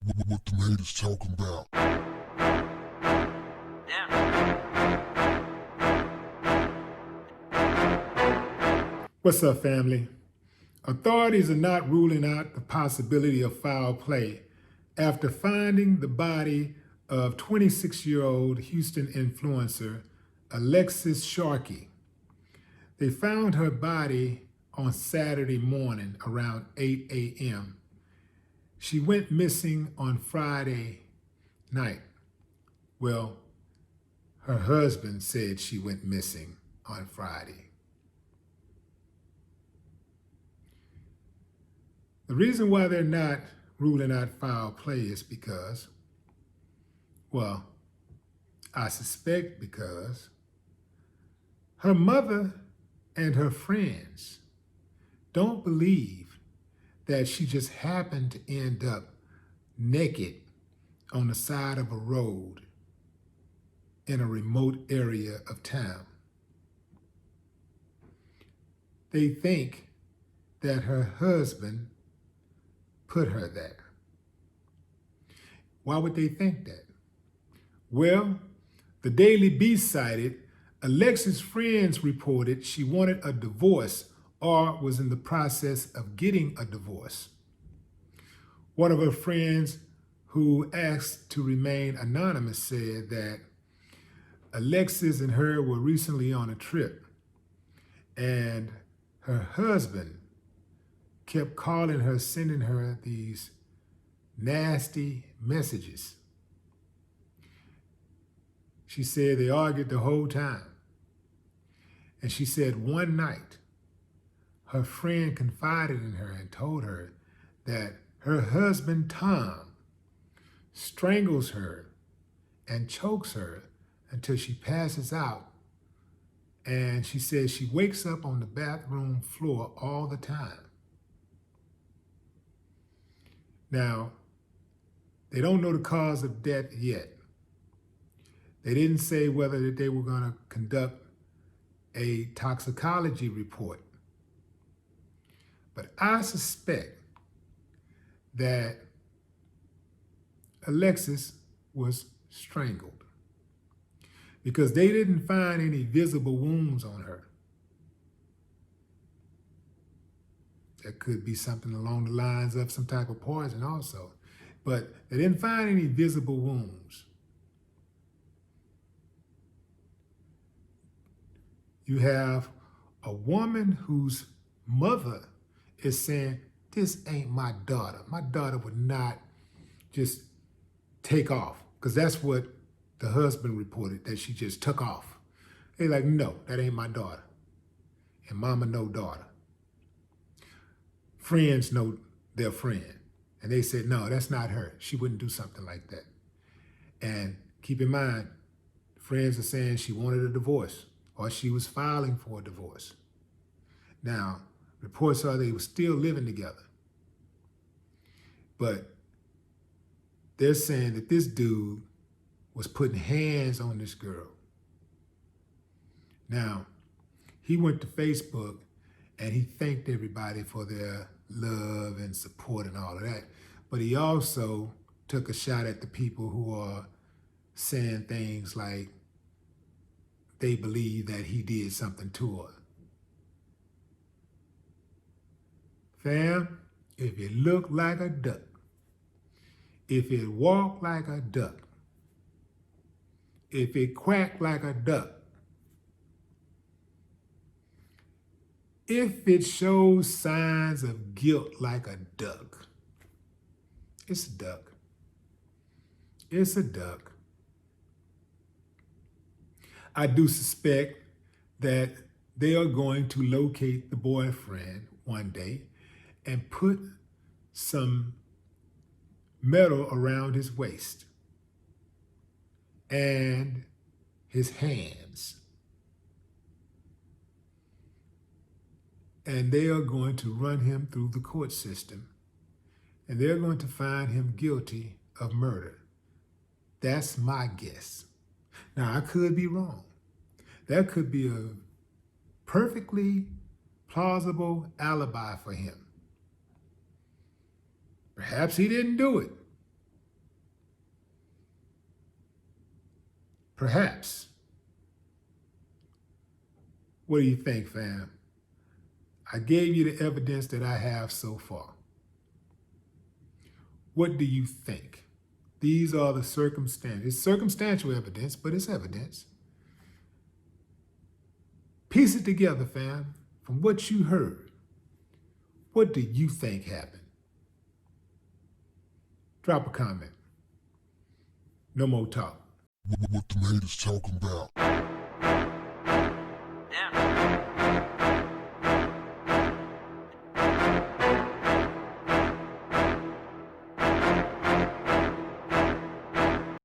What the haters talking about? What's up, family? Authorities are not ruling out the possibility of foul play after finding the body of 26-year-old Houston influencer Alexis Sharkey. They found her body on Saturday morning around 8 a.m. She went missing on Friday night. Well, her husband said she went missing on Friday. The reason why they're not ruling out foul play is because, well, I suspect because her mother and her friends don't believe that she just happened to end up naked on the side of a road in a remote area of town. They think that her husband put her there. Why would they think that? Well, the Daily Beast cited Alexis' friends reported she wanted a divorce or was in the process of getting a divorce. One of her friends who asked to remain anonymous said that Alexis and her were recently on a trip and her husband kept calling her, sending her these nasty messages. She said they argued the whole time. And she said one night, her friend confided in her and told her that her husband, Tom, strangles her and chokes her until she passes out. And she says she wakes up on the bathroom floor all the time. Now, they don't know the cause of death yet. They didn't say whether they were going to conduct a toxicology report. But I suspect that Alexis was strangled because they didn't find any visible wounds on her. That could be something along the lines of some type of poison also. But they didn't find any visible wounds. You have a woman whose mother is saying, this ain't my daughter. My daughter would not just take off, because that's what the husband reported, that she just took off. They're like, no, that ain't my daughter. And mama no daughter. Friends know their friend. And they said, no, that's not her. She wouldn't do something like that. And keep in mind, friends are saying she wanted a divorce or she was filing for a divorce. Now, reports are they were still living together. But they're saying that this dude was putting hands on this girl. Now, he went to Facebook and he thanked everybody for their love and support and all of that. But he also took a shot at the people who are saying things like they believe that he did something to her. Fam, if it looked like a duck, if it walked like a duck, if it quacked like a duck, if it shows signs of guilt like a duck, it's a duck. It's a duck. I do suspect that they are going to locate the boyfriend one day and put some metal around his waist and his hands. And they are going to run him through the court system. And they're going to find him guilty of murder. That's my guess. Now, I could be wrong. That could be a perfectly plausible alibi for him. Perhaps he didn't do it. Perhaps. What do you think, fam? I gave you the evidence that I have so far. What do you think? These are the circumstances. It's circumstantial evidence, but it's evidence. Piece it together, fam. From what you heard, what do you think happened? Drop a comment. No more talk. What the haters talking about?